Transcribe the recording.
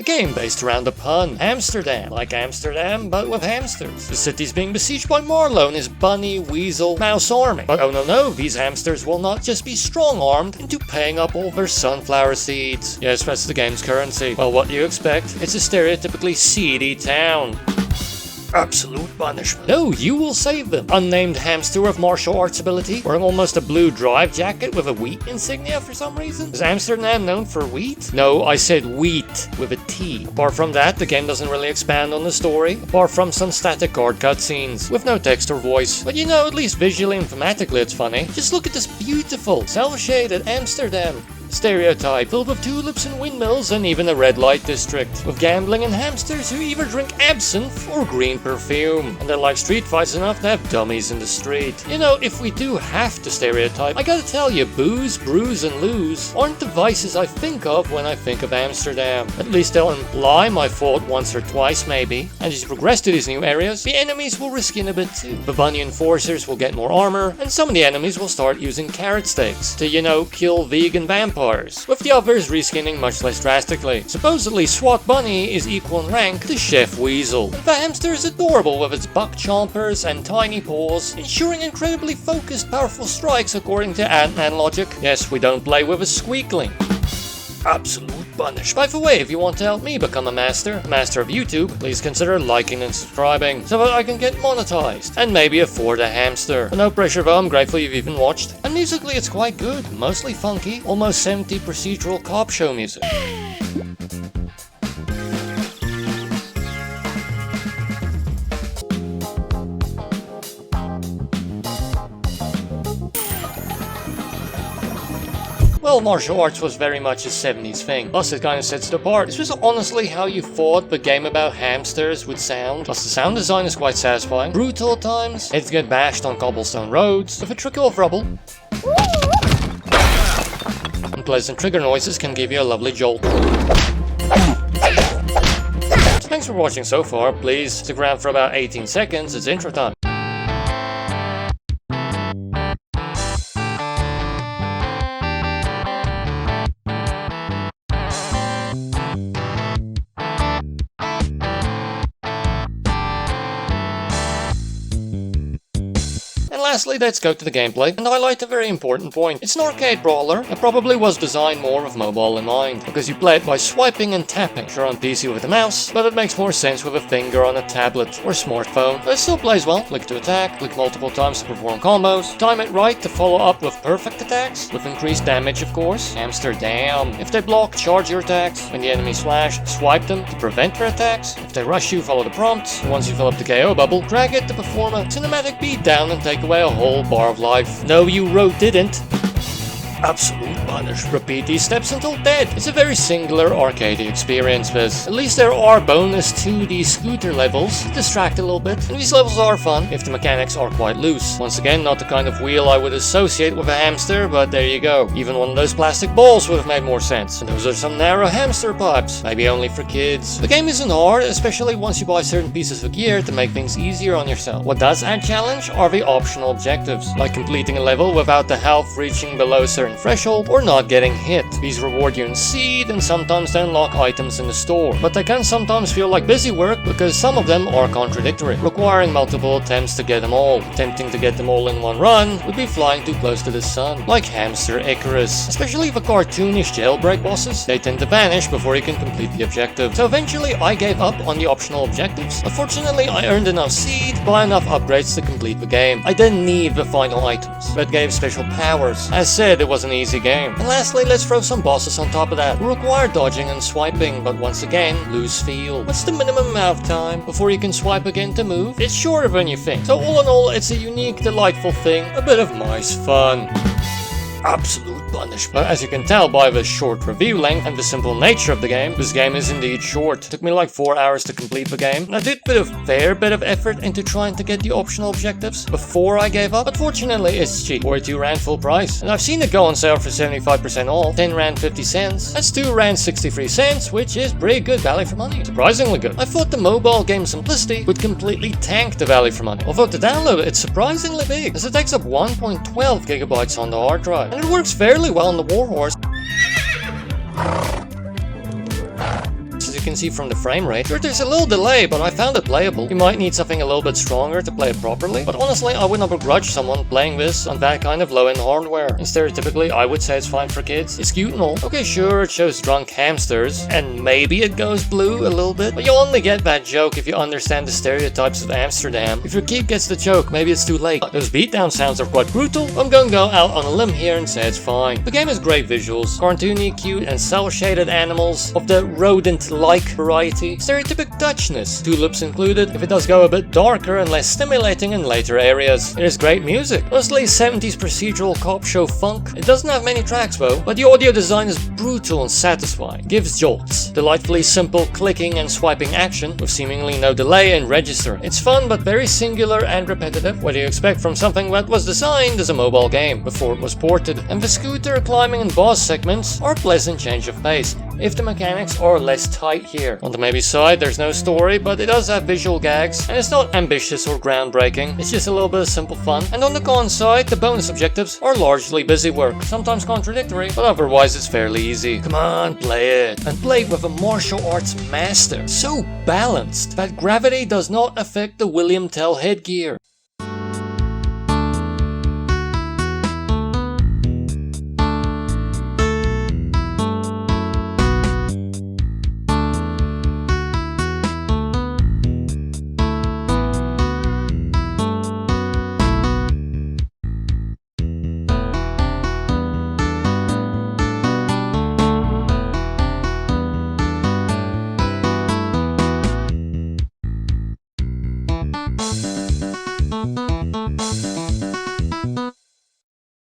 game based around a pun, Hamsterdam, like Amsterdam, but with hamsters. The city's being besieged by Marlowe and his bunny, weasel, mouse army. But oh no, these hamsters will not just be strong-armed into paying up all their sunflower seeds. Yes, that's the game's currency. Well, what do you expect? It's a stereotypically seedy town. Absolute punishment. No, you will save them. Unnamed hamster with martial arts ability, wearing almost a blue drive jacket with a wheat insignia for some reason. Is Amsterdam known for wheat? No, I said wheat with a T. Apart from that, the game doesn't really expand on the story, apart from some static card cutscenes, with no text or voice. But you know, at least visually and thematically it's funny. Just look at this beautiful, cel-shaded Amsterdam. Stereotype filled with tulips and windmills and even a red light district, with gambling and hamsters who either drink absinthe or green perfume, and they like street fights enough to have dummies in the street. You know, if we do have to stereotype, I gotta tell you, booze, bruise, and lose aren't the vices I think of when I think of Amsterdam. At least they'll imply my fault once or twice maybe, and as you progress to these new areas, the enemies will risk in a bit too. The bunny enforcers will get more armor, and some of the enemies will start using carrot stakes to, you know, kill vegan vampires, with the others reskinning much less drastically. Supposedly, SWAT Bunny is equal in rank to Chef Weasel. The hamster is adorable with its buck chompers and tiny paws, ensuring incredibly focused, powerful strikes according to Ant-Man logic. Yes, we don't play with a squeakling. Absolute punish. By the way, if you want to help me become a master of YouTube, please consider liking and subscribing so that I can get monetized and maybe afford a hamster. But no pressure though, I'm grateful you've even watched. And musically it's quite good, mostly funky, almost 70 procedural cop show music. Well, martial arts was very much a 70s thing, plus it kinda sets it apart. This was honestly how you thought the game about hamsters would sound, plus the sound design is quite satisfying. Brutal at times, heads get bashed on cobblestone roads, with a trickle of rubble. Unpleasant trigger noises can give you a lovely jolt. Thanks for watching so far, please stick around for about 18 seconds, it's intro time. Lastly, let's go to the gameplay and highlight a very important point. It's an arcade brawler that probably was designed more with mobile in mind, because you play it by swiping and tapping. Sure, on PC with a mouse, but it makes more sense with a finger on a tablet or smartphone. But it still plays well. Click to attack, click multiple times to perform combos, time it right to follow up with perfect attacks, with increased damage of course. Amsterdam. If they block, charge your attacks. When the enemies flash, swipe them to prevent their attacks. If they rush you, follow the prompts. Once you fill up the KO bubble, drag it to perform a cinematic beatdown and take away a whole bar of life. No, you didn't. Absolute punish. Repeat these steps until dead. It's a very singular arcade experience, but at least there are bonus 2D scooter levels to distract a little bit, and these levels are fun if the mechanics are quite loose. Once again, not the kind of wheel I would associate with a hamster, but there you go. Even one of those plastic balls would have made more sense. And those are some narrow hamster pipes, maybe only for kids. The game isn't hard, especially once you buy certain pieces of gear to make things easier on yourself. What does add challenge are the optional objectives, like completing a level without the health reaching below a certain threshold or not getting hit. These reward you in seed and sometimes they unlock items in the store, but they can sometimes feel like busy work because some of them are contradictory, requiring multiple attempts to get them all. Attempting to get them all in one run would be flying too close to the sun, like Hamster Icarus. Especially the cartoonish jailbreak bosses, they tend to vanish before you can complete the objective. So eventually I gave up on the optional objectives. Unfortunately, I earned enough seed to buy enough upgrades to complete the game. I didn't need the final items, but gave special powers. As said, it was an easy game. And lastly, let's throw some bosses on top of that, who require dodging and swiping, but once again, lose feel. What's the minimum amount of time before you can swipe again to move? It's shorter than you think. So all in all, it's a unique, delightful thing, a bit of mice fun. Absolute punishment. As you can tell by the short review length and the simple nature of the game, this game is indeed short. It took me like 4 hours to complete the game, and I did put a fair bit of effort into trying to get the optional objectives before I gave up, but fortunately it's cheap, 42 Rand full price, and I've seen it go on sale for 75% off, 10 Rand 50 cents, that's 2 Rand 63 cents, which is pretty good value for money, surprisingly good. I thought the mobile game simplicity would completely tank the value for money, although to download it's surprisingly big, as it takes up 1.12 gigabytes on the hard drive, and it works fairly well on the Warhorse. As you can see from the frame rate. Sure, there's a little delay, but I found it playable. You might need something a little bit stronger to play it properly, but honestly, I would not begrudge someone playing this on that kind of low-end hardware. And stereotypically, I would say it's fine for kids. It's cute and all. Okay, sure, it shows drunk hamsters, and maybe it goes blue a little bit, but you only get that joke if you understand the stereotypes of Amsterdam. If your kid gets the joke, maybe it's too late. Those beatdown sounds are quite brutal. I'm gonna go out on a limb here and say it's fine. The game has great visuals, cartoony, cute, and cel-shaded animals of the rodent-like variety. Stereotypic Dutchness, tulips included, if it does go a bit darker and less stimulating in later areas. It is great music, mostly 70s procedural cop show funk. It doesn't have many tracks though, but the audio design is brutal and satisfying. Gives jolts. Delightfully simple clicking and swiping action with seemingly no delay in register. It's fun but very singular and repetitive. What do you expect from something that was designed as a mobile game before it was ported? And the scooter, climbing and boss segments are a pleasant change of pace, if the mechanics are less tight here. On the maybe side, there's no story, but it does have visual gags, and it's not ambitious or groundbreaking, it's just a little bit of simple fun. And on the con side, the bonus objectives are largely busy work, sometimes contradictory, but otherwise it's fairly easy. Come on, play it. And play it with a martial arts master. So balanced that gravity does not affect the William Tell headgear.